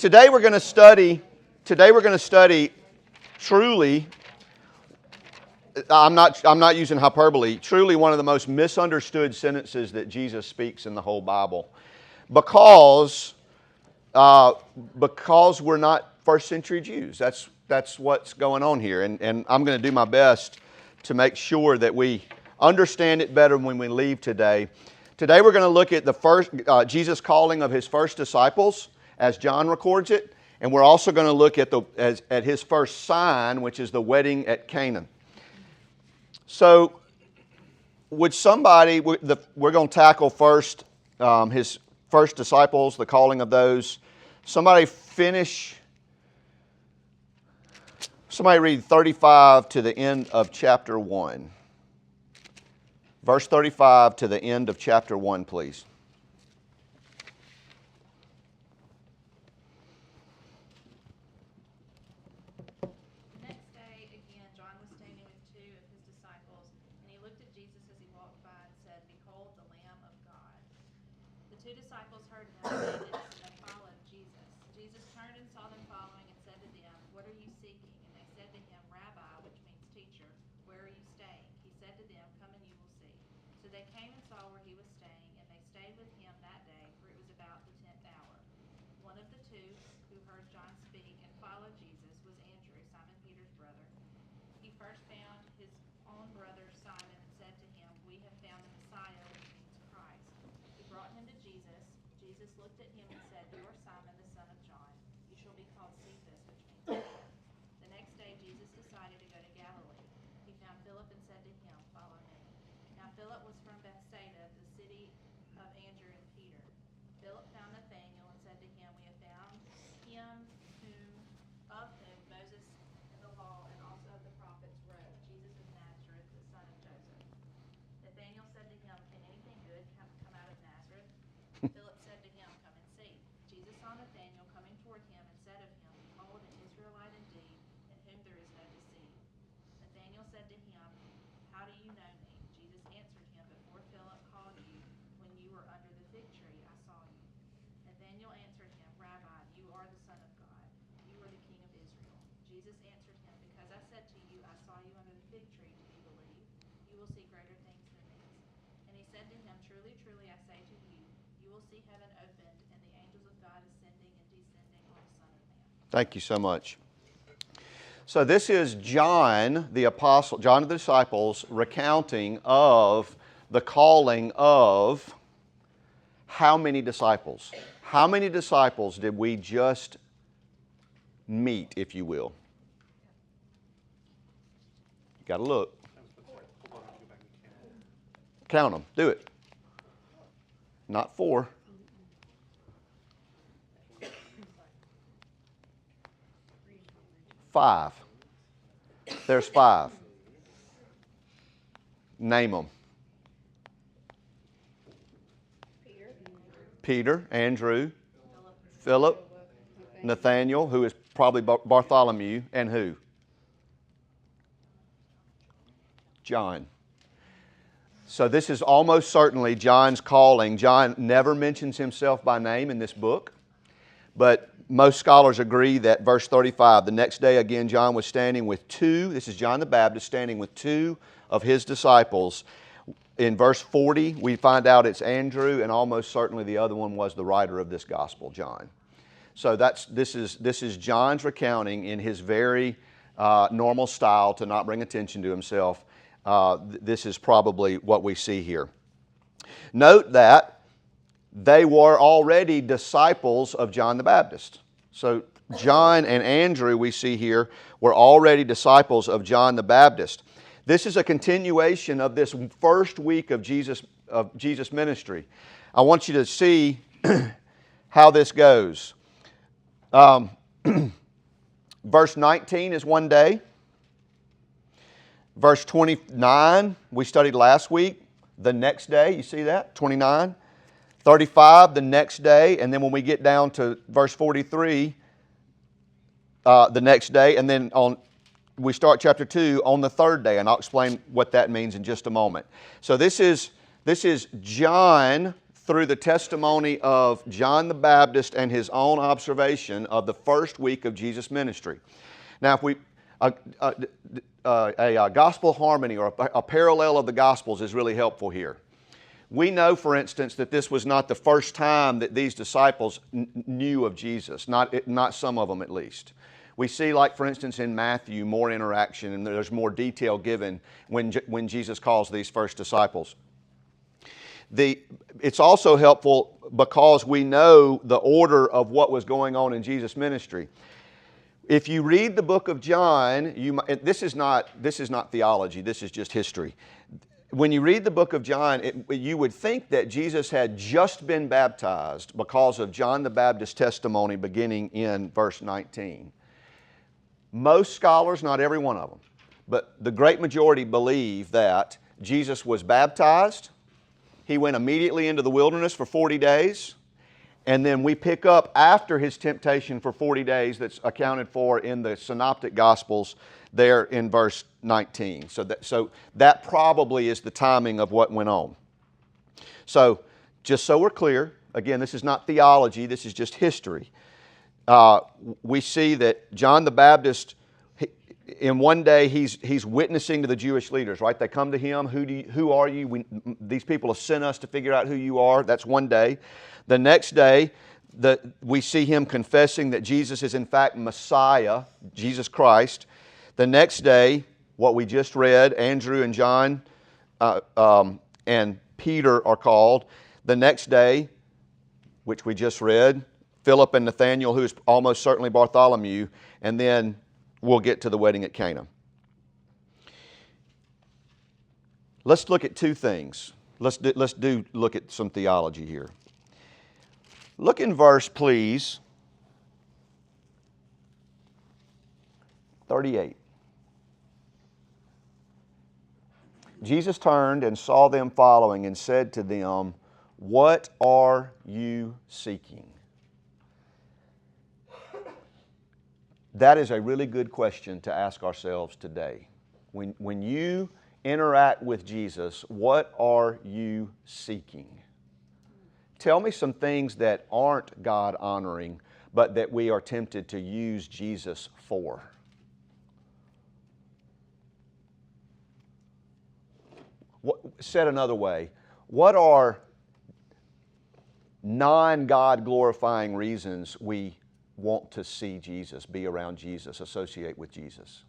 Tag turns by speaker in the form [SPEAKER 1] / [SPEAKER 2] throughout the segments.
[SPEAKER 1] Today we're going to study truly, I'm not using hyperbole, truly one of the most misunderstood sentences that Jesus speaks in the whole Bible. Because we're not first century Jews. That's what's going on here. And I'm going to do my best to make sure that we understand it better when we leave today. Today we're going to look at the first Jesus' calling of his first disciples, as John records it, and we're also going to look at his first sign, which is the wedding at Canaan. So, would somebody? We're going to tackle first his first disciples, the calling of those. Somebody read 35 to the end of chapter 1. Verse 35 to the end of chapter 1, please.
[SPEAKER 2] The next day, again, John was standing with two of his disciples, and he looked at Jesus as he walked by and said, "Behold, the Lamb of God." The two disciples heard him say this, and they followed Jesus. Jesus turned and saw them following and said to them, "What are you seeking?" And they said to him, "Rabbi," which means teacher, "where are you staying?" He said to them, "Come and you will see." So they came and saw where he was staying, and they stayed with him that day, for it was about the 10th hour. One of the two who heard John speak and followed Jesus was Andrew, Simon Peter's brother. He first found his own brother Simon and said to him, "We have found the Messiah," which means Christ. He brought him to Jesus. Jesus looked at him and said, "You are Simon, the son of John. You shall be called Cephas," which means Peter. The next day Jesus decided to go to Galilee. He found Philip and said to him, "Follow me." Now Philip was from Bethsaida, the city of Andrew and Peter. Philip found Nathanael and said to him, "We have found him of whom Moses in the law and also the prophets wrote, Jesus of Nazareth, the son of Joseph." Nathanael said to him, "Can anything good come out of Nazareth?" Philip said to him, "Come and see." Jesus saw Nathanael coming toward him and said of him, "Behold, an Israelite indeed, in whom there is no deceit." Nathanael said to him, "How do you know me?" Jesus answered him, "Before Philip called you, when you were under the fig tree, I saw you." Nathanael answered him, "Rabbi, you are the Son of God. You are the King of Israel." Jesus answered him, "Because I said to you, I saw you under the fig tree, do you believe? You will see greater things than these." And he said to him, "Truly, truly, I say to you, you will see heaven opened and the angels of God ascending and descending on the Son of Man."
[SPEAKER 1] Thank you so much. So this is John, the apostle, John of the disciples, recounting of the calling of how many disciples? How many disciples did we just meet, if you will? You got to look. Count them. Do it. Not 4. 5. There's 5. Name them. Peter, Andrew, Philip, Nathanael, who is probably Bartholomew, and who? John. So this is almost certainly John's calling. John never mentions himself by name in this book, but most scholars agree that verse 35, the next day again John was standing with two, this is John the Baptist, standing with two of his disciples. In verse 40, we find out it's Andrew, and almost certainly the other one was the writer of this gospel, John. So this is John's recounting in his very normal style to not bring attention to himself. This is probably what we see here. Note that they were already disciples of John the Baptist. So John and Andrew, we see here, were already disciples of John the Baptist. This is a continuation of this first week of Jesus ministry. I want you to see how this goes. Verse 19 is one day. Verse 29, we studied last week, the next day. You see that? 29. 35, the next day. And then when we get down to verse 43, the next day. And then we start chapter 2 on the third day. And I'll explain what that means in just a moment. So this is John through the testimony of John the Baptist and his own observation of the first week of Jesus' ministry. Now, if we a gospel harmony or a parallel of the Gospels is really helpful here. We know, for instance, that this was not the first time that these disciples knew of Jesus, not some of them at least. We see, like, for instance, in Matthew, more interaction and there's more detail given when Jesus calls these first disciples. It's also helpful because we know the order of what was going on in Jesus' ministry. If you read the book of John, this is not theology, this is just history. When you read the book of John, you would think that Jesus had just been baptized because of John the Baptist's testimony beginning in verse 19. Most scholars, not every one of them, but the great majority believe that Jesus was baptized, he went immediately into the wilderness for 40 days, and then we pick up after his temptation for 40 days that's accounted for in the Synoptic Gospels there in verse 19. So that probably is the timing of what went on. So just so we're clear, again, this is not theology, this is just history. We see that John the Baptist, in one day, he's witnessing to the Jewish leaders, right? They come to him, who are you? These people have sent us to figure out who you are. That's one day. The next day, we see him confessing that Jesus is in fact Messiah, Jesus Christ. The next day, what we just read, Andrew and John and Peter are called. The next day, which we just read, Philip and Nathanael, who is almost certainly Bartholomew, and then we'll get to the wedding at Cana. Let's look at two things. Let's look at some theology here. Look in verse, please, 38. Jesus turned and saw them following and said to them, "What are you seeking?" That is a really good question to ask ourselves today. When you interact with Jesus, what are you seeking? Tell me some things that aren't God-honoring, but that we are tempted to use Jesus for. Said another way, what are non-God glorifying reasons we want to see Jesus, be around Jesus, associate with Jesus?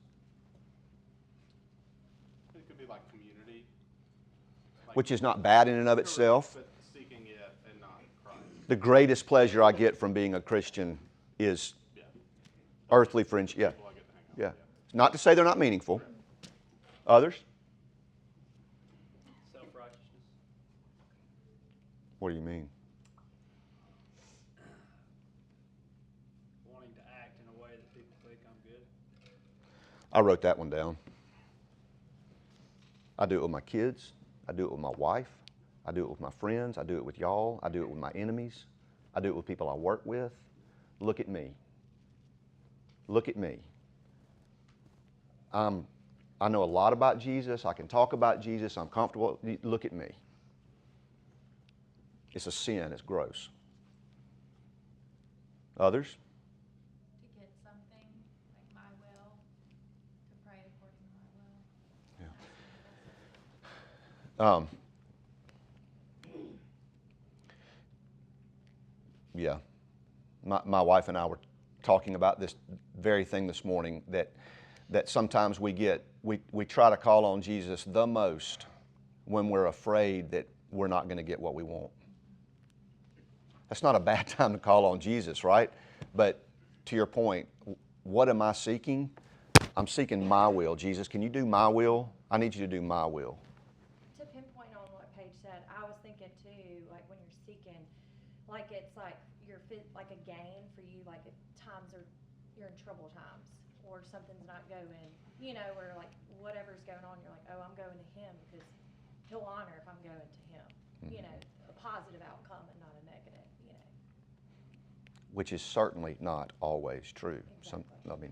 [SPEAKER 3] It could be like community.
[SPEAKER 1] Which is not bad in and of itself.
[SPEAKER 3] But seeking it and not Christ.
[SPEAKER 1] The greatest pleasure I get from being a Christian is earthly friendship. Yeah.
[SPEAKER 3] People I get to hang out with.
[SPEAKER 1] Not to say they're not meaningful. Others?
[SPEAKER 4] Self-righteousness.
[SPEAKER 1] What do you mean?
[SPEAKER 4] Wanting to act in a way that people think I'm good.
[SPEAKER 1] I wrote that one down. I do it with my kids. I do it with my wife. I do it with my friends. I do it with y'all. I do it with my enemies. I do it with people I work with. Look at me. Look at me. I know a lot about Jesus. I can talk about Jesus. I'm comfortable. Look at me. It's a sin. It's gross. Others?
[SPEAKER 2] To get something, like my will, to pray according to my will.
[SPEAKER 1] Yeah. My wife and I were talking about this very thing this morning, that sometimes we try to call on Jesus the most when we're afraid that we're not going to get what we want. That's not a bad time to call on Jesus, right? But to your point, what am I seeking? I'm seeking my will. Jesus, can you do my will? I need you to do my will.
[SPEAKER 5] To pinpoint on what Paige said, I was thinking too, like when you're seeking, like it's like like a gain for you, like if you're in trouble times or something's not going, where like whatever's going on, you're like, oh, I'm going to him because he'll honor if I'm going to him. A positive outcome and not a negative,
[SPEAKER 1] Which is certainly not always true.
[SPEAKER 5] Exactly.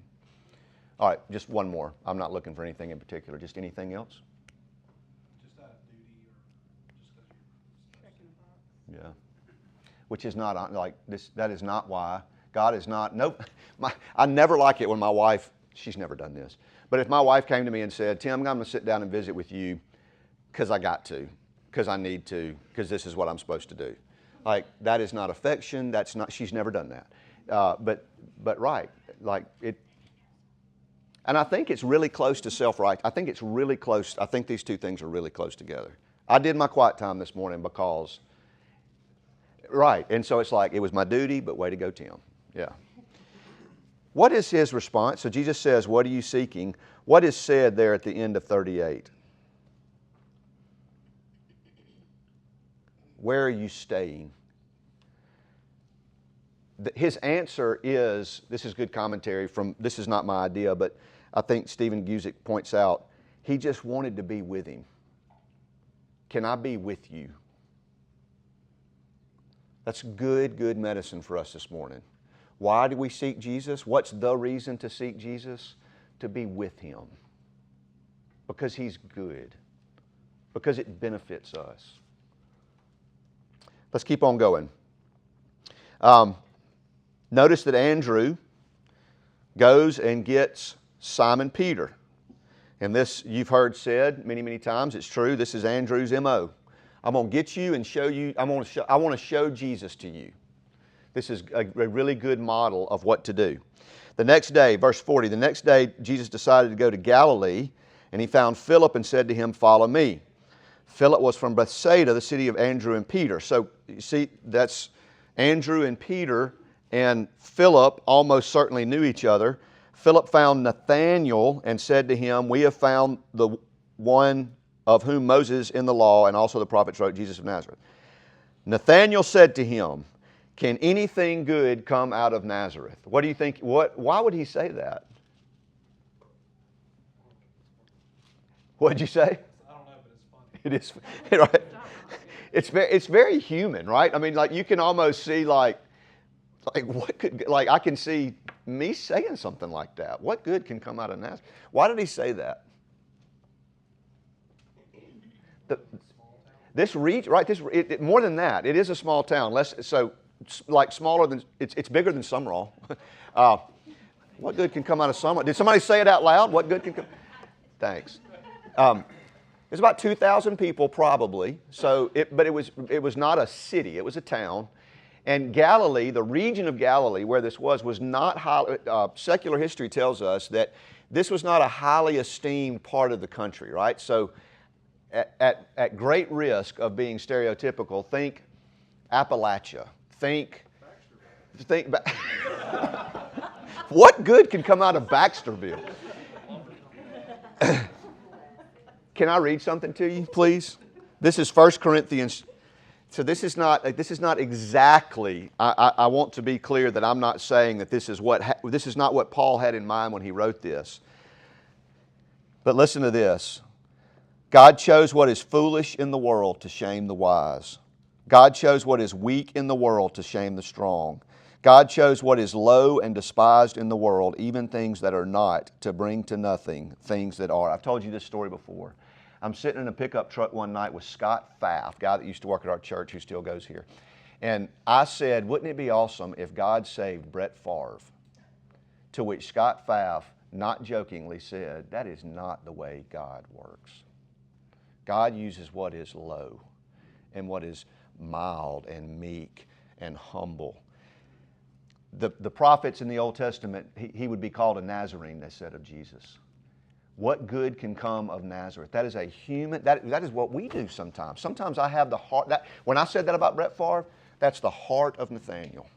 [SPEAKER 1] All right, just one more. I'm not looking for anything in particular. Just anything else?
[SPEAKER 3] Just out of duty or just because you're...
[SPEAKER 5] Checking the box.
[SPEAKER 1] Yeah. Which is not like this. That is not why. God is not. Nope. I never like it when my wife. She's never done this. But if my wife came to me and said, "Tim, I'm going to sit down and visit with you because I got to, because I need to, because this is what I'm supposed to do," like that is not affection. That's not. She's never done that. But right, like it. And I think it's really close to self-right. I think it's really close. I think these two things are really close together. I did my quiet time this morning because. Right, and so it's like, it was my duty, but way to go, Tim. Yeah. What is his response? So Jesus says, what are you seeking? What is said there at the end of 38? Where are you staying? His answer is, this is good commentary from, this is not my idea, but I think Stephen Guzik points out, he just wanted to be with him. Can I be with you? That's good medicine for us this morning. Why do we seek Jesus? What's the reason to seek Jesus? To be with Him. Because He's good. Because it benefits us. Let's keep on going. Notice that Andrew goes and gets Simon Peter. And this you've heard said many times. It's true. This is Andrew's M.O. I'm going to get you and show you, I want to show Jesus to you. This is a really good model of what to do. The next day, verse 40, the next day Jesus decided to go to Galilee, and He found Philip and said to him, "Follow me." Philip was from Bethsaida, the city of Andrew and Peter. So you see, that's Andrew and Peter and Philip almost certainly knew each other. Philip found Nathanael and said to him, "We have found the one of whom Moses in the law and also the prophets wrote, Jesus of Nazareth." Nathanael said to him, "Can anything good come out of Nazareth?" What do you think? Why would he say that? What did you say?
[SPEAKER 4] I don't know, but it's funny.
[SPEAKER 1] It is, right? It's very human, right? I mean, like you can almost see like what could, like I can see me saying something like that. What good can come out of Nazareth? Why did he say that? This region, right? More than that, it is a small town. Like smaller than it's bigger than Summerall. What good can come out of Summerall? Did somebody say it out loud? What good can come? Thanks. There's about 2,000 people probably. But it was not a city. It was a town. And Galilee, the region of Galilee where this was not highly. Secular history tells us that this was not a highly esteemed part of the country, right? So. At great risk of being stereotypical, think Appalachia. Think. What good can come out of Baxterville? Can I read something to you, please? This is 1 Corinthians. So this is not exactly. I want to be clear that I'm not saying that this is not what Paul had in mind when he wrote this. But listen to this. God chose what is foolish in the world to shame the wise. God chose what is weak in the world to shame the strong. God chose what is low and despised in the world, even things that are not, to bring to nothing things that are. I've told you this story before. I'm sitting in a pickup truck one night with Scott Pfaff, guy that used to work at our church who still goes here. And I said, wouldn't it be awesome if God saved Brett Favre? To which Scott Pfaff, not jokingly, said, that is not the way God works. God uses what is low and what is mild and meek and humble. The prophets in the Old Testament, he would be called a Nazarene, they said of Jesus. What good can come of Nazareth? That is a human, that is what we do sometimes. Sometimes I have the heart, when I said that about Brett Favre, that's the heart of Nathaniel.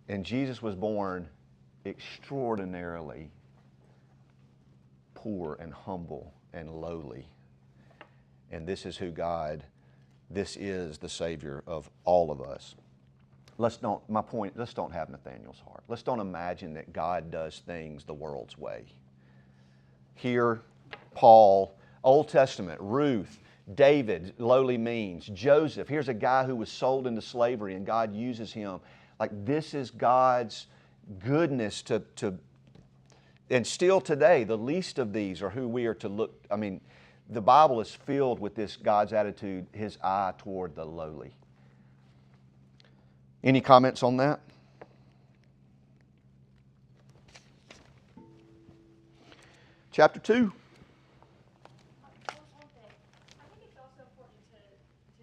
[SPEAKER 1] And Jesus was born extraordinarily poor and humble and lowly. And this is this is the Savior of all of us. Let's don't have Nathaniel's heart. Let's don't imagine that God does things the world's way. Here, Paul, Old Testament, Ruth, David, lowly means, Joseph, here's a guy who was sold into slavery and God uses him. Like this is God's goodness to and still today, the least of these are who we are to look. I mean, The Bible is filled with this God's attitude, His eye toward the lowly. Any comments on that? Chapter 2.
[SPEAKER 5] One thing, I think it's also important to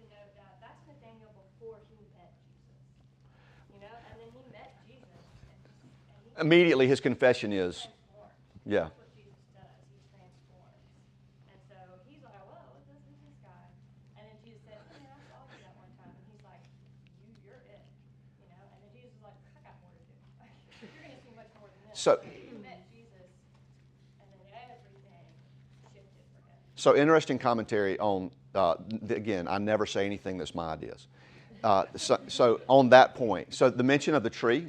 [SPEAKER 5] note that that's Nathaniel before he met Jesus. You know, and then he met Jesus, and he
[SPEAKER 1] Immediately his confession is,
[SPEAKER 5] transformed.
[SPEAKER 1] yeah.
[SPEAKER 5] That's what Jesus does. He transforms. And so he's like, whoa, who's this guy? And then Jesus says, oh, man, I saw you that one time. And he's like, you're it. You know, and then Jesus is like, I got more to do. You're going to see much more than this.
[SPEAKER 1] So-
[SPEAKER 5] He met Jesus, and then everything shifted for him.
[SPEAKER 1] So interesting commentary on, again, I never say anything that's my ideas. So on that point, so the mention of the tree,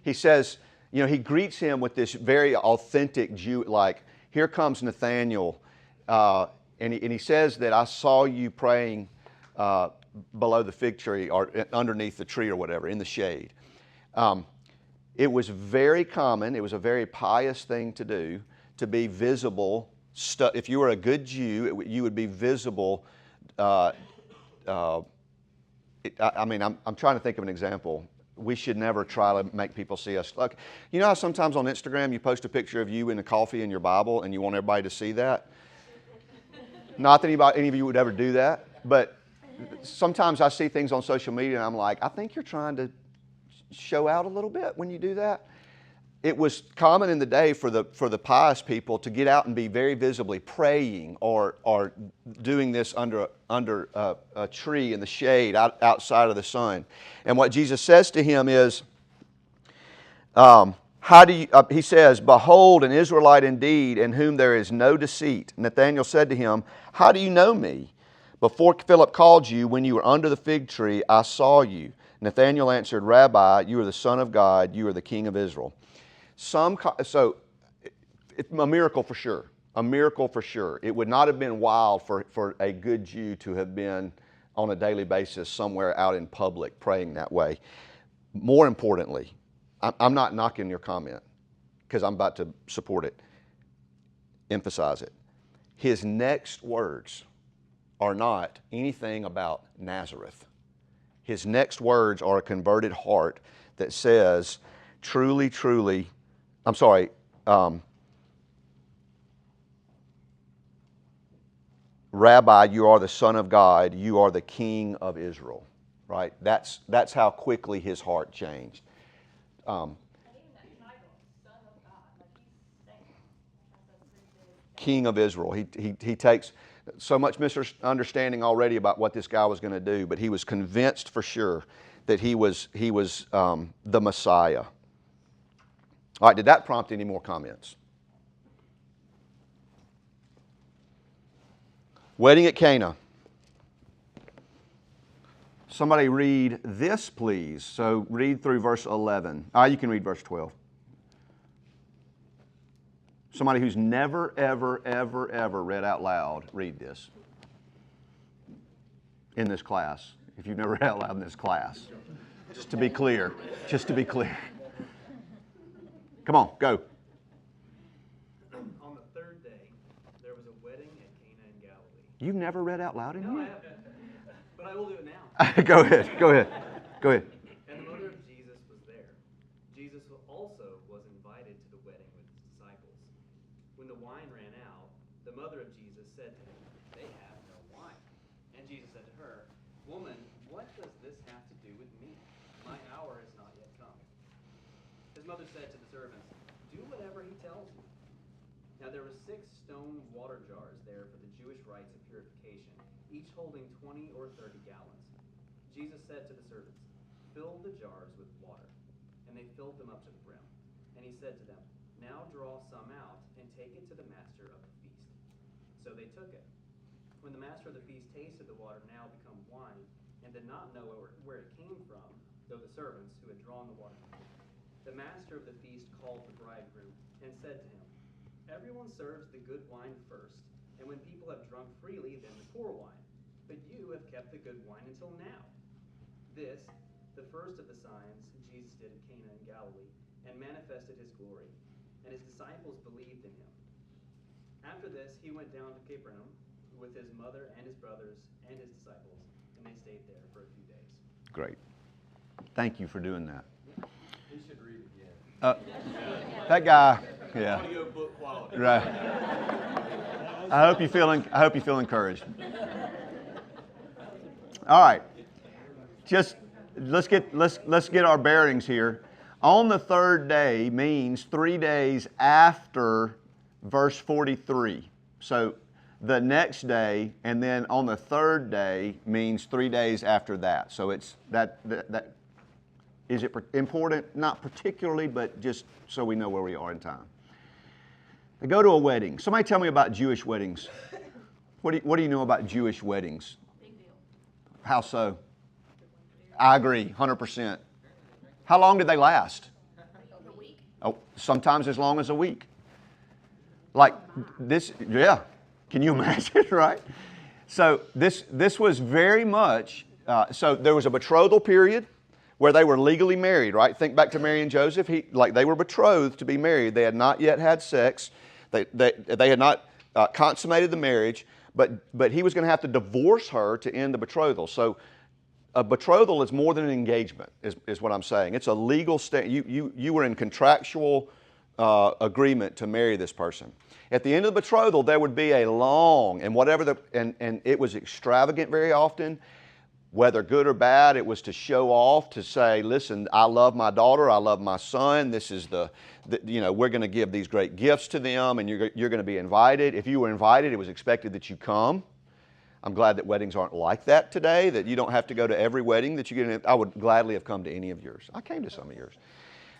[SPEAKER 1] he says, you know, he greets him with this very authentic Jew, like, here comes Nathaniel, and he says that I saw you praying below the fig tree or underneath the tree or whatever, in the shade. It was very common, it was a very pious thing to do, to be visible. If you were a good Jew, you would be visible. I'm trying to think of an example. We should never try to make people see us. Like, you know how sometimes on Instagram you post a picture of you in a coffee and your Bible and you want everybody to see that? Not that any of you would ever do that, but sometimes I see things on social media and I'm like, I think you're trying to show out a little bit when you do that. It was common in the day for the pious people to get out and be very visibly praying or doing this under a tree in the shade outside of the sun. And what Jesus says to him is, he says, behold, an Israelite indeed, in whom there is no deceit. Nathanael said to him, how do you know me? Before Philip called you, when you were under the fig tree, I saw you. Nathanael answered, Rabbi, you are the Son of God, you are the King of Israel. So it's a miracle for sure. A miracle for sure. It would not have been wild for a good Jew to have been on a daily basis somewhere out in public praying that way. More importantly, I'm not knocking your comment because I'm about to support it, emphasize it. His next words are not anything about Nazareth. His next words are a converted heart that says, truly, truly, Rabbi, you are the Son of God, you are the King of Israel, right? That's how quickly his heart changed.
[SPEAKER 5] And even that title, Son of God, like he's saying, that's pretty big.
[SPEAKER 1] King of Israel. He takes so much misunderstanding already about what this guy was going to do, but he was convinced for sure that he was the Messiah. All right, did that prompt any more comments? Wedding at Cana. Somebody read this, please. So read through verse 11. You can read verse 12. Somebody who's never, ever, ever, ever read out loud, read this in this class. If you've never read out loud in this class. Just to be clear. Just to be clear. Come on, go.
[SPEAKER 6] On the third day, there was a wedding at Cana in Galilee.
[SPEAKER 1] You've never read out loud in
[SPEAKER 6] No, I
[SPEAKER 1] here?
[SPEAKER 6] haven't. But I will do it now.
[SPEAKER 1] Go ahead.
[SPEAKER 6] And the mother of Jesus was there. Jesus also was invited to the wedding with his disciples. When the wine ran out, the mother of Jesus said to him, they have no wine. And Jesus said to her, woman, what does this have to do with me? My hour has not yet come. His mother said to the servants, do whatever he tells you. Now there were 6 stone water jars there for the Jewish rites of purification, each holding 20 or 30 gallons. Jesus said to the servants, fill the jars with water. And they filled them up to the brim. And he said to them, now draw some out and take it to the master of the feast. So they took it. When the master of the feast tasted the water now become wine, and did not know where it came from, though the servants who had drawn the water knew, the master of the feast called the bridegroom and said to him, everyone serves the good wine first, and when people have drunk freely, then the poor wine. But you have kept the good wine until now. This, the first of the signs Jesus did at Cana in Galilee, and manifested his glory, and his disciples believed in him. After this, he went down to Capernaum with his mother and his brothers and his disciples, and they stayed there for a few days.
[SPEAKER 1] Great. Thank you for doing that.
[SPEAKER 4] He should read again.
[SPEAKER 1] That guy, yeah.
[SPEAKER 3] Audio book quality.
[SPEAKER 1] Right. I hope you feel encouraged. All right. Just let's get our bearings here. On the third day means 3 days after verse 43. So the next day, and then on the third day means 3 days after that. So it's that is it important? Not particularly, but just so we know where we are in time. I go to a wedding. Somebody tell me about Jewish weddings. What do you know about Jewish weddings?
[SPEAKER 2] Big deal.
[SPEAKER 1] How so? I agree, 100%. How long did they last?
[SPEAKER 2] A week.
[SPEAKER 1] Oh, sometimes as long as a week. Like this, yeah. Can you imagine, right? So this was very much, so there was a betrothal period where they were legally married, right? Think back to Mary and Joseph. They were betrothed to be married. They had not yet had sex. They had not consummated the marriage, but he was going to have to divorce her to end the betrothal. So a betrothal is more than an engagement, is what I'm saying. It's a legal you were in contractual agreement to marry this person. At the end of the betrothal, there would be a long and it was extravagant very often. Whether good or bad, it was to show off, to say, listen, I love my daughter, I love my son, this is we're going to give these great gifts to them, and you're going to be invited. If you were invited, it was expected that you come. I'm glad that weddings aren't like that today, that you don't have to go to every wedding that you get in. I would gladly have come to any of yours. I came to some of yours.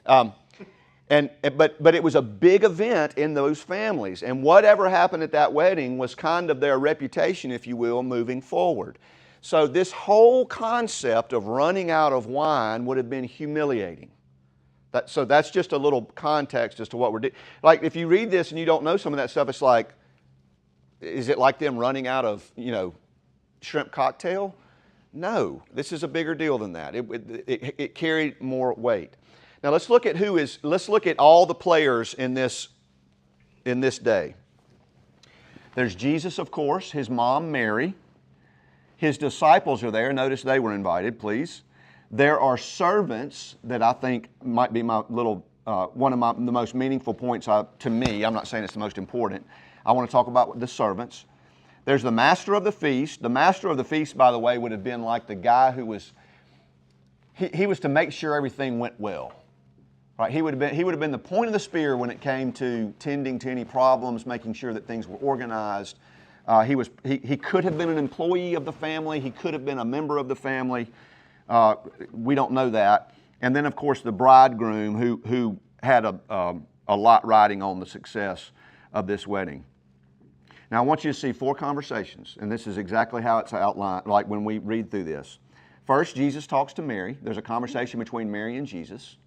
[SPEAKER 1] But it was a big event in those families, and whatever happened at that wedding was kind of their reputation, if you will, moving forward. So this whole concept of running out of wine would have been humiliating. So that's just a little context as to what we're doing. Like if you read this and you don't know some of that stuff, it's like, is it like them running out of, shrimp cocktail? No, this is a bigger deal than that. It carried more weight. Now let's look at all the players in this day. There's Jesus, of course, his mom, Mary. His disciples are there. Notice they were invited, please. There are servants that I think might be my little one of the most meaningful points to me. I'm not saying it's the most important. I want to talk about the servants. There's the master of the feast. The master of the feast, by the way, would have been like the guy who was, he was to make sure everything went well. Right? He would have been the point of the spear when it came to tending to any problems, making sure that things were organized. He could have been an employee of the family. He could have been a member of the family. We don't know that. And then, of course, the bridegroom who had a lot riding on the success of this wedding. Now, I want you to see 4 conversations, and this is exactly how it's outlined, like when we read through this. First, Jesus talks to Mary. There's a conversation between Mary and Jesus.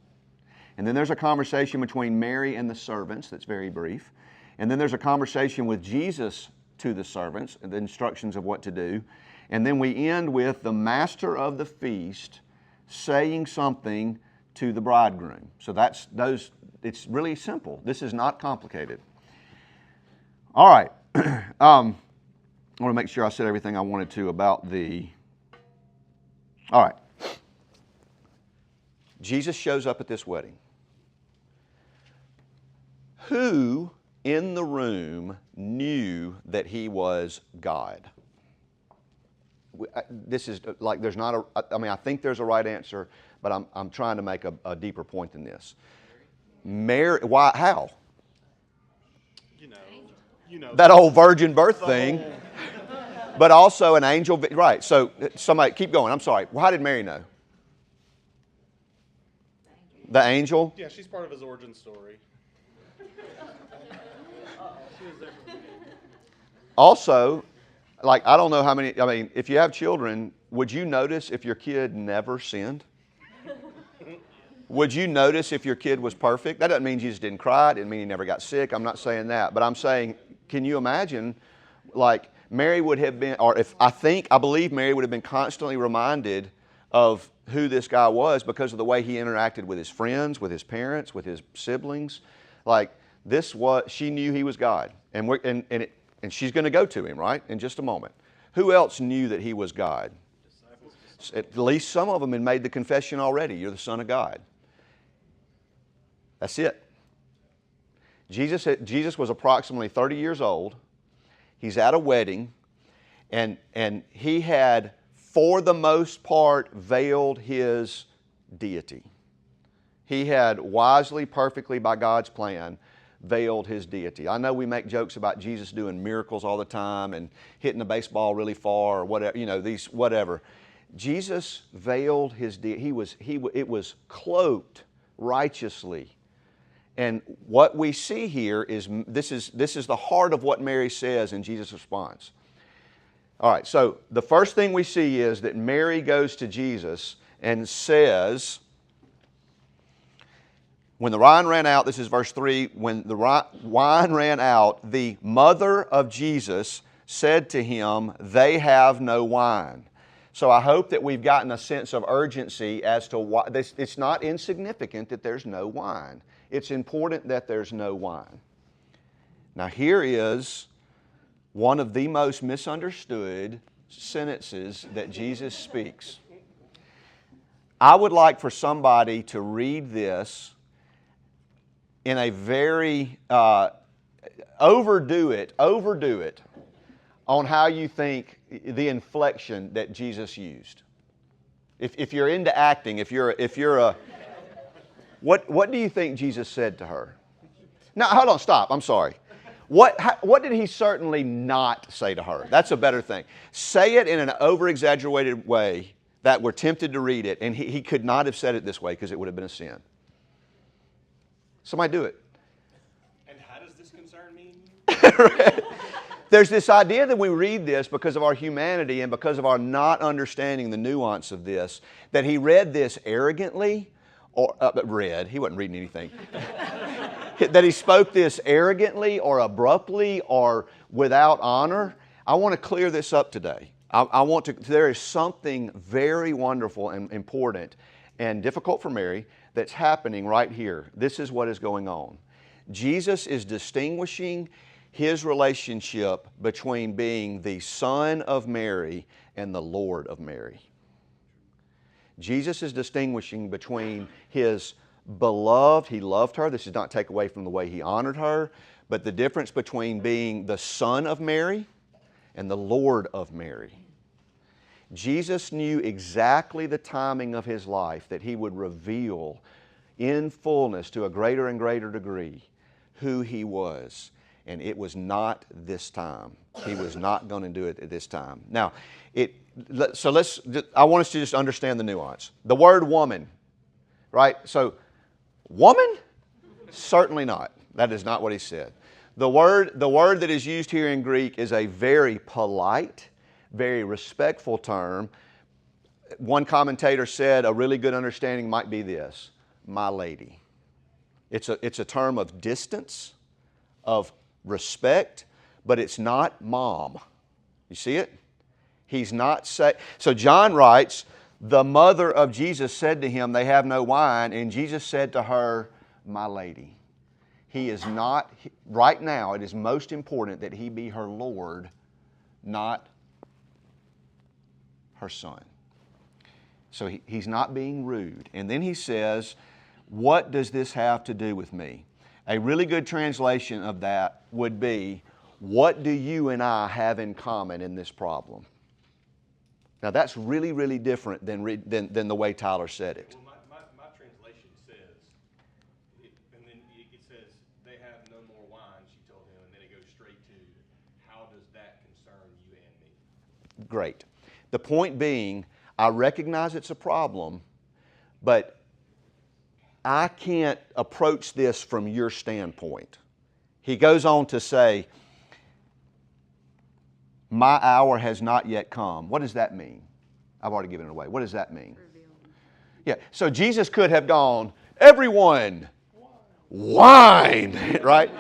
[SPEAKER 1] And then there's a conversation between Mary and the servants that's very brief. And then there's a conversation with Jesus to the servants, and the instructions of what to do. And then we end with the master of the feast saying something to the bridegroom. So it's really simple. This is not complicated. All right. I want to make sure I said everything I wanted to about all right. Jesus shows up at this wedding. Who in the room knew that he was God? This is like, there's not I think there's a right answer, but I'm trying to make a deeper point than this. Mary, why, how? That old virgin birth thing, but also an angel, right? So somebody, keep going, I'm sorry. How did Mary know? The angel?
[SPEAKER 3] Yeah, she's part of his origin story.
[SPEAKER 1] Also, like, I don't know how many, if you have children, would you notice if your kid never sinned? Would you notice if your kid was perfect? That doesn't mean Jesus didn't cry. It didn't mean he never got sick. I'm not saying that. But I'm saying, can you imagine, like, Mary would have been, or I believe Mary would have been constantly reminded of who this guy was because of the way he interacted with his friends, with his parents, with his siblings. Like, She knew he was God. And she's going to go to him, right, in just a moment. Who else knew that he was God? At least some of them had made the confession already. You're the Son of God. That's it. Jesus was approximately 30 years old. He's at a wedding, and he had, for the most part, veiled his deity. He had wisely, perfectly, by God's plan, veiled his deity. I know we make jokes about Jesus doing miracles all the time and hitting the baseball really far or whatever, whatever. Jesus veiled his deity. It was cloaked righteously. And what we see here is this is the heart of what Mary says in Jesus' response. All right, so the first thing we see is that Mary goes to Jesus and says, when the wine ran out, this is verse 3, when the wine ran out, the mother of Jesus said to him, "They have no wine." So I hope that we've gotten a sense of urgency as to why. It's not insignificant that there's no wine. It's important that there's no wine. Now here is one of the most misunderstood sentences that Jesus speaks. I would like for somebody to read this in a very, overdo it on how you think the inflection that Jesus used. If you're into acting, what do you think Jesus said to her? Now, hold on, stop, I'm sorry. What did he certainly not say to her? That's a better thing. Say it in an over-exaggerated way that we're tempted to read it, and he could not have said it this way because it would have been a sin. Somebody do it.
[SPEAKER 3] And how does this concern me?
[SPEAKER 1] There's this idea that we read this because of our humanity and because of our not understanding the nuance of this, that he read this arrogantly, or he wasn't reading anything, that he spoke this arrogantly or abruptly or without honor. I want to clear this up today. There is something very wonderful and important and difficult for Mary that's happening right here. This is what is going on. Jesus is distinguishing his relationship between being the Son of Mary and the Lord of Mary. Jesus is distinguishing between his beloved, he loved her. This does not take away from the way he honored her, but the difference between being the Son of Mary and the Lord of Mary. Jesus knew exactly the timing of his life that he would reveal in fullness to a greater and greater degree who he was. And it was not this time. He was not going to do it at this time. Now, I want us to just understand the nuance. The word woman, right? So, woman? Certainly not. That is not what he said. The word that is used here in Greek is a very polite, very respectful term. One commentator said a really good understanding might be this: my lady. It's a term of distance, of respect, but it's not mom. You see it? He's not saying. So John writes, the mother of Jesus said to him, "They have no wine," and Jesus said to her, "My lady." He is not, right now, it is most important that he be her Lord, not her son. So he's not being rude. And then he says, what does this have to do with me? A really good translation of that would be, what do you and I have in common in this problem? Now that's really, really different than the way Tyler said it.
[SPEAKER 4] Well, my translation says, and then it says, they have no more wine, she told him, and then it goes straight to, how does that concern you and me?
[SPEAKER 1] Great. The point being, I recognize it's a problem, but I can't approach this from your standpoint. He goes on to say, my hour has not yet come. What does that mean? I've already given it away. What does that mean? Yeah, so Jesus could have gone, everyone, wine, right?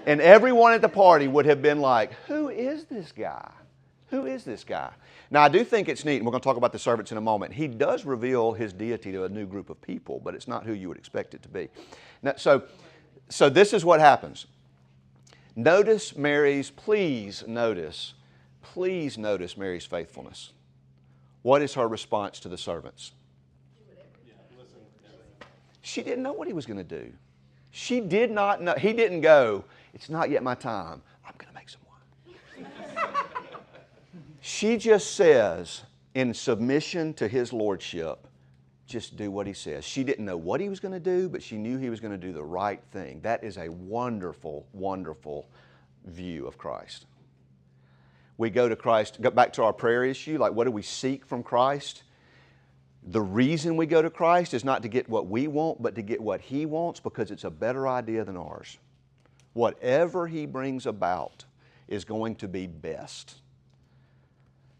[SPEAKER 1] And everyone at the party would have been like, who is this guy? Who is this guy? Now, I do think it's neat, and we're going to talk about the servants in a moment. He does reveal his deity to a new group of people, but it's not who you would expect it to be. Now, so So this is what happens. Please notice Mary's faithfulness. What is her response to the servants? She didn't know what he was going to do. She did not know. He didn't go, it's not yet my time. I'm going to make some wine. She just says, in submission to his lordship, just do what he says. She didn't know what he was going to do, but she knew he was going to do the right thing. That is a wonderful, wonderful view of Christ. We go to Christ, go back to our prayer issue, like what do we seek from Christ? The reason we go to Christ is not to get what we want, but to get what he wants, because it's a better idea than ours. Whatever he brings about is going to be best.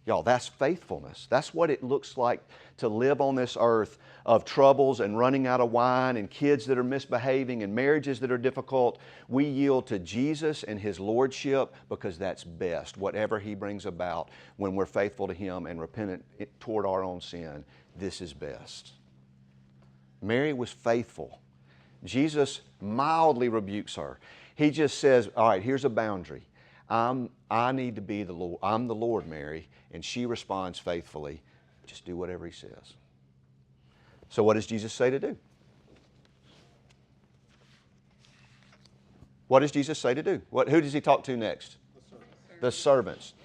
[SPEAKER 1] Y'all, that's faithfulness. That's what it looks like to live on this earth of troubles and running out of wine and kids that are misbehaving and marriages that are difficult. We yield to Jesus and his lordship because that's best. Whatever he brings about when we're faithful to him and repentant toward our own sin, this is best. Mary was faithful. Jesus mildly rebukes her. He just says, all right, here's a boundary. I need to be the Lord. I'm the Lord, Mary. And she responds faithfully. Just do whatever he says. So what does Jesus say to do? What does Jesus say to do? Who does he talk to next? The servants.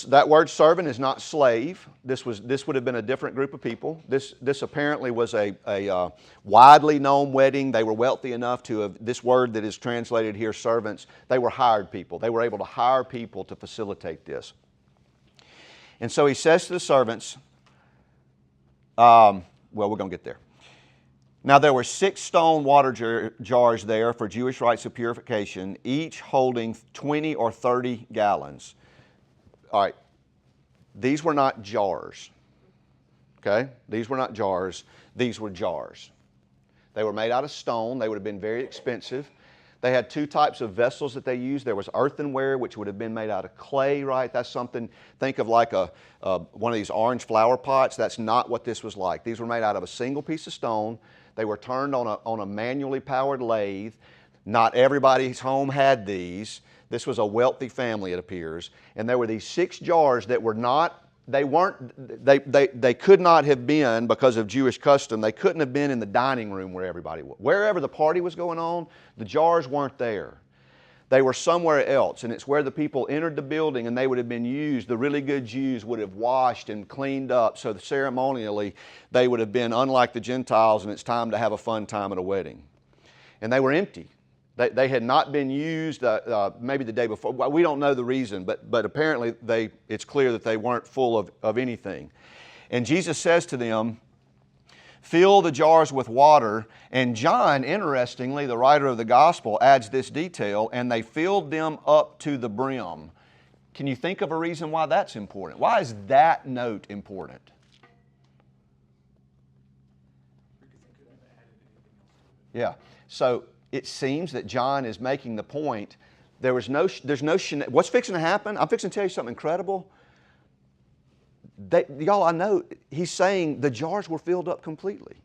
[SPEAKER 1] That word servant is not slave. This would have been a different group of people. This apparently was a widely known wedding. They were wealthy enough to have, this word that is translated here, servants, they were hired people. They were able to hire people to facilitate this. And so he says to the servants, well, we're going to get there. Now there were 6 stone water jars there for Jewish rites of purification, each holding 20 or 30 gallons. All right, these were not jars, okay? These were not jars. These were jars. They were made out of stone. They would have been very expensive. They had 2 types of vessels that they used. There was earthenware, which would have been made out of clay, right? That's something, think of like one of these orange flower pots. That's not what this was like. These were made out of a single piece of stone. They were turned on a manually powered lathe. Not everybody's home had these. This was a wealthy family, it appears. And there were these 6 jars that were not, they could not have been, because of Jewish custom, they couldn't have been in the dining room where everybody was. Wherever the party was going on, the jars weren't there. They were somewhere else, and it's where the people entered the building and they would have been used. The really good Jews would have washed and cleaned up, so ceremonially they would have been unlike the Gentiles, and it's time to have a fun time at a wedding. And they were empty. They had not been used maybe the day before. We don't know the reason, but apparently it's clear that they weren't full of anything. And Jesus says to them, fill the jars with water. And John, interestingly, the writer of the gospel, adds this detail, and they filled them up to the brim. Can you think of a reason why that's important? Why is that note important? Yeah. So it seems that John is making the point, there's no what's fixing to happen? I'm fixing to tell you something incredible. Y'all, I know, he's saying the jars were filled up completely.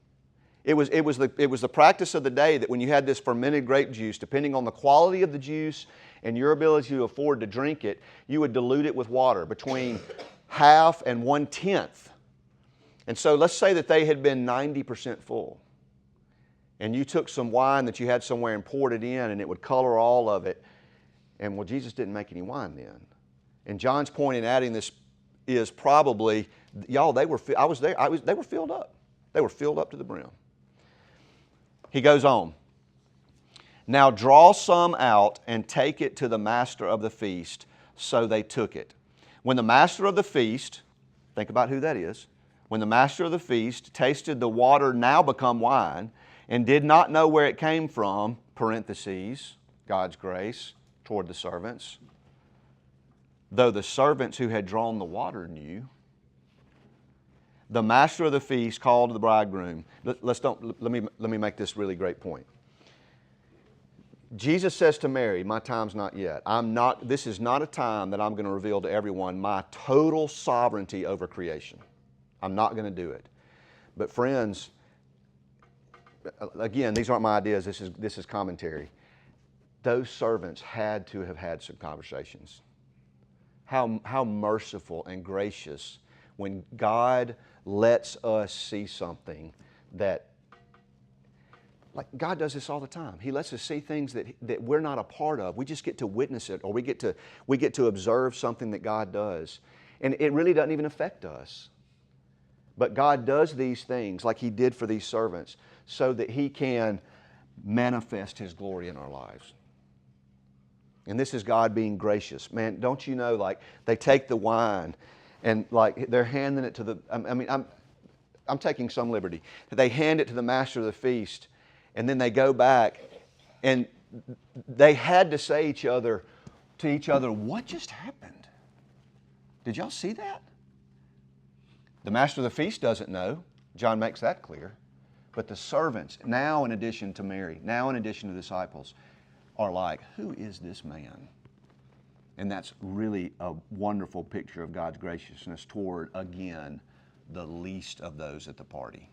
[SPEAKER 1] It was the practice of the day that when you had this fermented grape juice, depending on the quality of the juice and your ability to afford to drink it, you would dilute it with water between half and 1/10. And so let's say that they had been 90% full. And you took some wine that you had somewhere and poured it in, and it would color all of it. And well, Jesus didn't make any wine then. And John's point in adding this is probably, y'all, they were filled up. They were filled up to the brim. He goes on. Now draw some out and take it to the master of the feast. So they took it. When the master of the feast, think about who that is. When the master of the feast tasted the water now become wine, and did not know where it came from, parentheses, God's grace toward the servants, though the servants who had drawn the water knew, the master of the feast called the bridegroom. Let me make this really great point. Jesus says to Mary, my time's not yet. This is not a time that I'm going to reveal to everyone my total sovereignty over creation. I'm not going to do it. But friends, again, these aren't my ideas, this is commentary. Those servants had to have had some conversations. How merciful and gracious when God lets us see something that, like God does this all the time. He lets us see things that we're not a part of. We just get to witness it, or we get to observe something that God does. And it really doesn't even affect us. But God does these things like He did for these servants so that He can manifest His glory in our lives. And this is God being gracious. Man, don't you know, like, they take the wine and, like, they're handing it to the, I'm taking some liberty. They hand it to the master of the feast, and then they go back, and they had to say to each other, what just happened? Did y'all see that? The master of the feast doesn't know. John makes that clear. But the servants, now in addition to Mary, now in addition to the disciples, are like, who is this man? And that's really a wonderful picture of God's graciousness toward, again, the least of those at the party.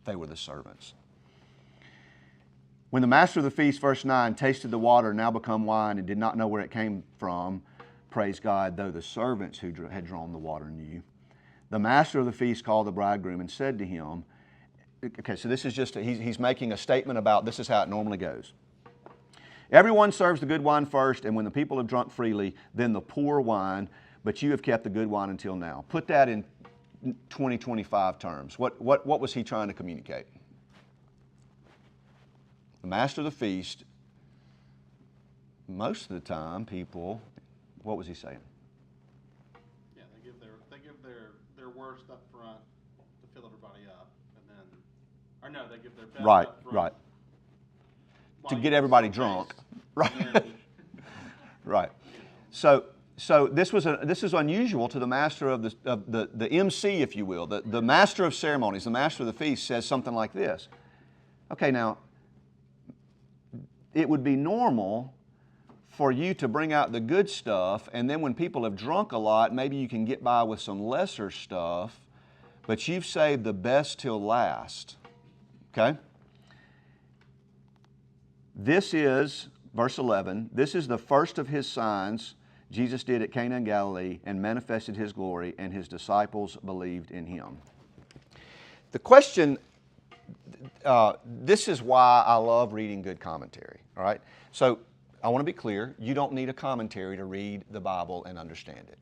[SPEAKER 1] They were the servants. When the master of the feast, verse 9, tasted the water now become wine and did not know where it came from, praise God, though the servants who had drawn the water knew, the master of the feast called the bridegroom and said to him, okay, so this is just, he's making a statement about this is how it normally goes. Everyone serves the good wine first, and when the people have drunk freely, then the poor wine, but you have kept the good wine until now. Put that in 2025 terms. What was he trying to communicate? The master of the feast, most of the time, people, what was he saying?
[SPEAKER 7] Yeah, they give their worst up front to fill everybody up, and then, or no, they give their best up front. Right.
[SPEAKER 1] To get everybody drunk. Right. Right. So this is unusual to the master of the MC, if you will. The master of ceremonies, the master of the feast says something like this. Okay, now, it would be normal for you to bring out the good stuff, and then when people have drunk a lot, maybe you can get by with some lesser stuff, but you've saved the best till last. Okay? This is, verse 11, this is the first of His signs Jesus did at Cana in Galilee and manifested His glory, and His disciples believed in Him. The question, this is why I love reading good commentary, all right? So I want to be clear, you don't need a commentary to read the Bible and understand it.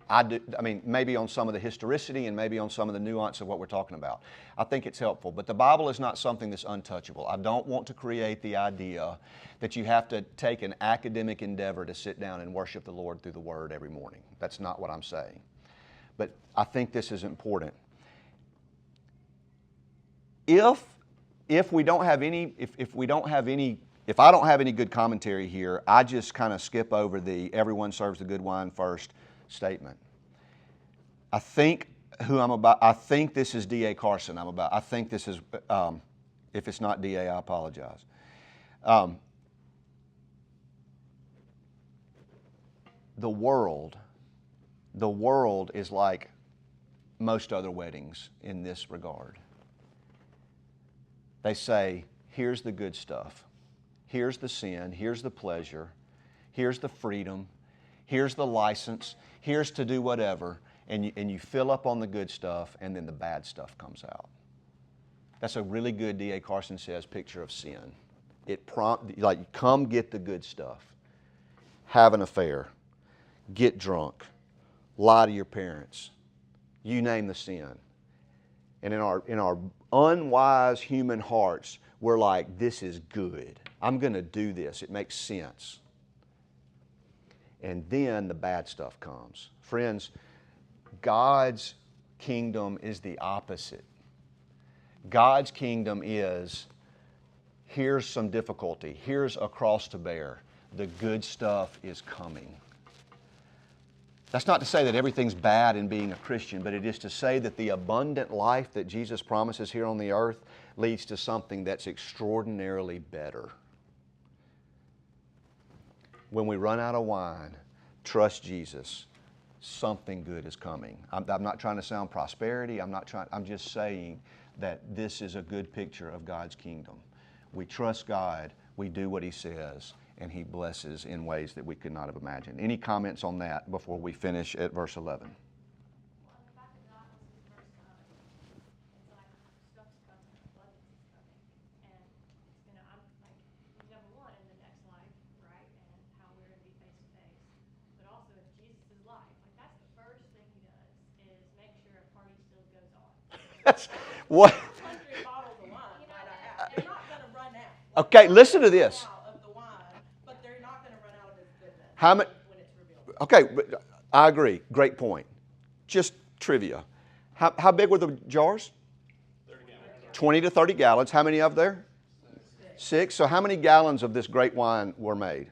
[SPEAKER 1] I do, maybe on some of the historicity and maybe on some of the nuance of what we're talking about. I think it's helpful, but the Bible is not something that's untouchable. I don't want to create the idea that you have to take an academic endeavor to sit down and worship the Lord through the Word every morning. That's not what I'm saying. But I think this is important. If I don't have any good commentary here, I just kind of skip over the everyone serves the good wine first statement. I think this is D.A. Carson I think this is, if it's not D.A., I apologize. The world is like most other weddings in this regard. They say, here's the good stuff. Here's the sin. Here's the pleasure. Here's the freedom. Here's the license. Here's to do whatever. And you fill up on the good stuff, and then the bad stuff comes out. That's a really good, D.A. Carson says, picture of sin. Come get the good stuff. Have an affair. Get drunk. Lie to your parents. You name the sin. And in our unwise human hearts, we're like, this is good. I'm going to do this. It makes sense. And then the bad stuff comes. Friends, God's kingdom is the opposite. God's kingdom is, here's some difficulty. Here's a cross to bear. The good stuff is coming. That's not to say that everything's bad in being a Christian, but it is to say that the abundant life that Jesus promises here on the earth leads to something that's extraordinarily better. When we run out of wine, trust Jesus. something good is coming. I'm not trying to sound prosperity. I'm just saying that this is a good picture of God's kingdom. We trust God, we do what He says, and He blesses in ways that we could not have imagined. Any comments on that before we finish at verse 11?
[SPEAKER 2] Well, the fact that God was his first son, it's like stuff's coming, abundance is coming, and it's gonna, I'm like, number one, in the next life, right, and how we're gonna be face to face, but also in Jesus' life, like that's the first thing he does, is make sure a party still goes on.
[SPEAKER 1] That's what.
[SPEAKER 8] 100 bottles of wine, might I add. They're not gonna run out.
[SPEAKER 1] Okay, listen to this.
[SPEAKER 8] Of the wine, but they're not gonna run out of his goodness.
[SPEAKER 1] How many?
[SPEAKER 8] When it's revealed.
[SPEAKER 1] Okay, but I agree. Great point. Just trivia. How big were the jars?
[SPEAKER 3] 30 gallons.
[SPEAKER 1] 20 to 30 gallons. How many of there? 6. So how many gallons of this great wine were made?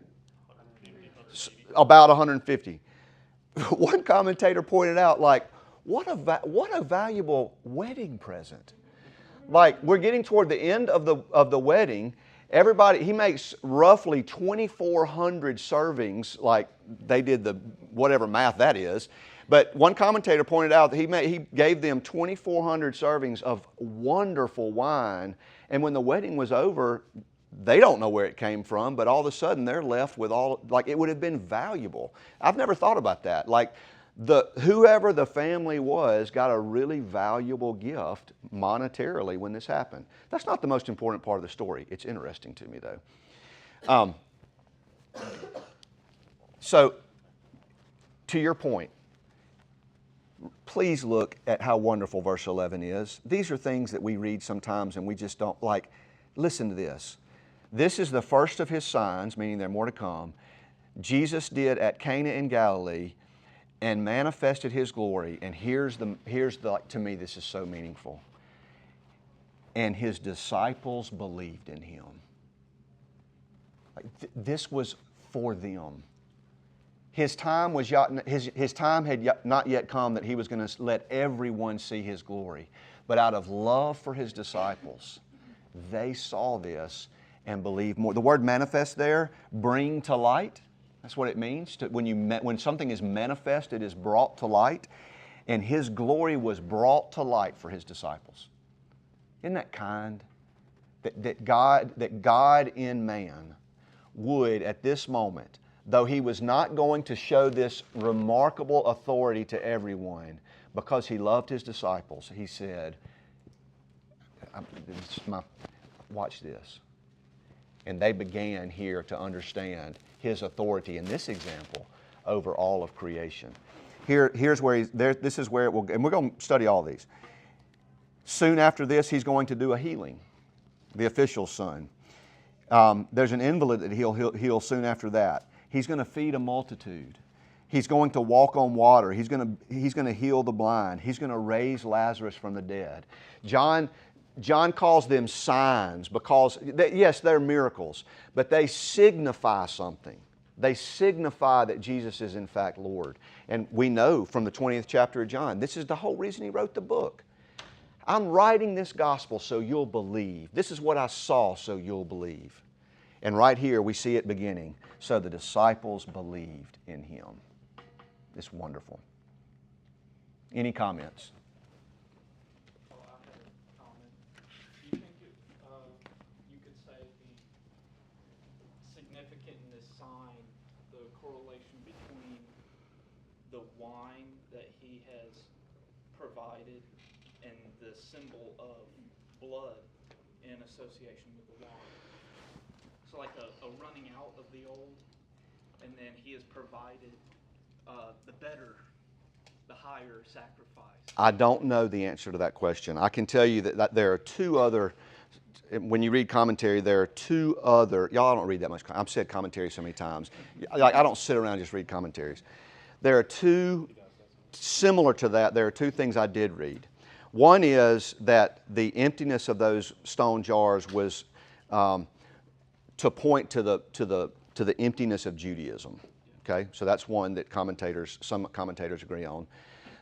[SPEAKER 1] About 150. One commentator pointed out, like, what a valuable wedding present. Like, we're getting toward the end of the wedding. He makes roughly 2,400 servings, like they did the whatever math that is. But one commentator pointed out that he gave them 2,400 servings of wonderful wine. And when the wedding was over, they don't know where it came from, but all of a sudden they're left with like it would have been valuable. I've never thought about that. Like, whoever the family was got a really valuable gift monetarily when this happened. That's not the most important part of the story. It's interesting to me, though. So, to your point, please look at how wonderful verse 11 is. These are things that we read sometimes and we just don't like. Listen to this. This is the first of His signs, meaning there are more to come, Jesus did at Cana in Galilee, and manifested His glory. And here's the like, to me, this is so meaningful. And His disciples believed in Him. Like, this was for them. His time had not yet come that He was going to let everyone see His glory. But out of love for His disciples, they saw this and believed more. The word manifest there, bring to light. That's what it means. When something is manifest, it is brought to light. And His glory was brought to light for His disciples. Isn't that kind? That God in man would, at this moment, though He was not going to show this remarkable authority to everyone, because He loved His disciples, He said, watch this. And they began here to understand His authority in this example over all of creation. Here's where this is where it will, and we're going to study all these. Soon after this, He's going to do a healing, the official son. There's an invalid that He'll heal soon after that. He's going to feed a multitude. He's going to walk on water. He's going to heal the blind. He's going to raise Lazarus from the dead. John calls them signs because, yes, they're miracles, but they signify something. They signify that Jesus is in fact Lord. And we know from the 20th chapter of John, this is the whole reason He wrote the book. I'm writing this gospel so you'll believe. This is what I saw so you'll believe. And right here we see it beginning. So the disciples believed in Him. It's wonderful. Any comments?
[SPEAKER 9] Significant in this sign, the correlation between the wine that He has provided and the symbol of blood in association with the wine. So like a running out of the old, and then He has provided the better, the higher sacrifice.
[SPEAKER 1] I don't know the answer to that question. I can tell you that there are two other. When you read commentary, there are two other. Y'all, I don't read that much. I've said commentary so many times. Like, I don't sit around and just read commentaries. There are two, similar to that, there are two things I did read. One is that the emptiness of those stone jars was to point to the emptiness of Judaism. Okay, so that's one that some commentators agree on.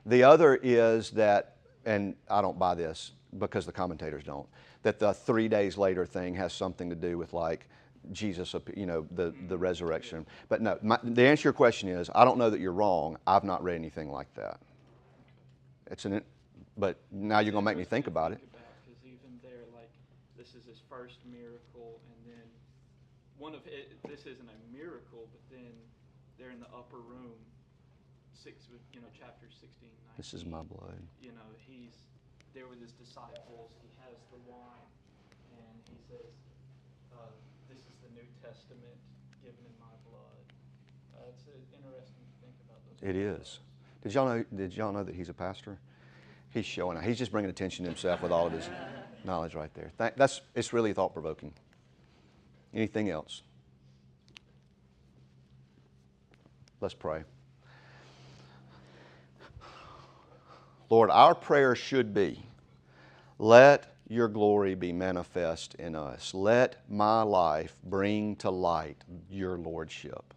[SPEAKER 1] The other is that, and I don't buy this because the commentators don't, that the 3 days later thing has something to do with like Jesus, the resurrection. But no, the answer to your question is, I don't know that you're wrong. I've not read anything like that. But now you're going to make me think about it.
[SPEAKER 9] Because even there, like, this is his first miracle, and then this isn't a miracle, but then they're in the upper room, chapter 16, 19.
[SPEAKER 1] This is my blood.
[SPEAKER 9] He's there with his disciples. He has the wine, and he says, "This is the New Testament given in my blood." It's interesting to think about those.
[SPEAKER 1] It is. Did y'all know that he's a pastor? He's showing out. He's just bringing attention to himself with all of his knowledge right there. It's really thought-provoking. Anything else? Let's pray. Lord, our prayer should be, let your glory be manifest in us. Let my life bring to light your lordship.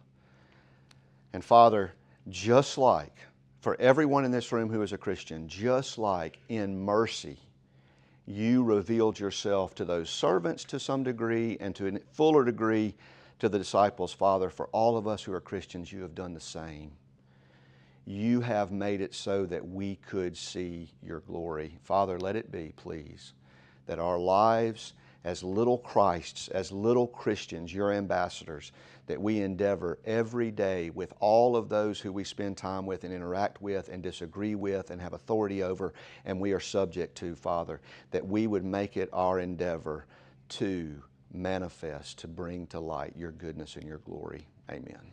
[SPEAKER 1] And Father, just like for everyone in this room who is a Christian, just like in mercy, you revealed yourself to those servants to some degree and to a fuller degree to the disciples, Father, for all of us who are Christians, you have done the same. You have made it so that we could see your glory. Father, let it be, please, that our lives as little Christs, as little Christians, your ambassadors, that we endeavor every day with all of those who we spend time with and interact with and disagree with and have authority over and we are subject to, Father, that we would make it our endeavor to manifest, to bring to light your goodness and your glory. Amen.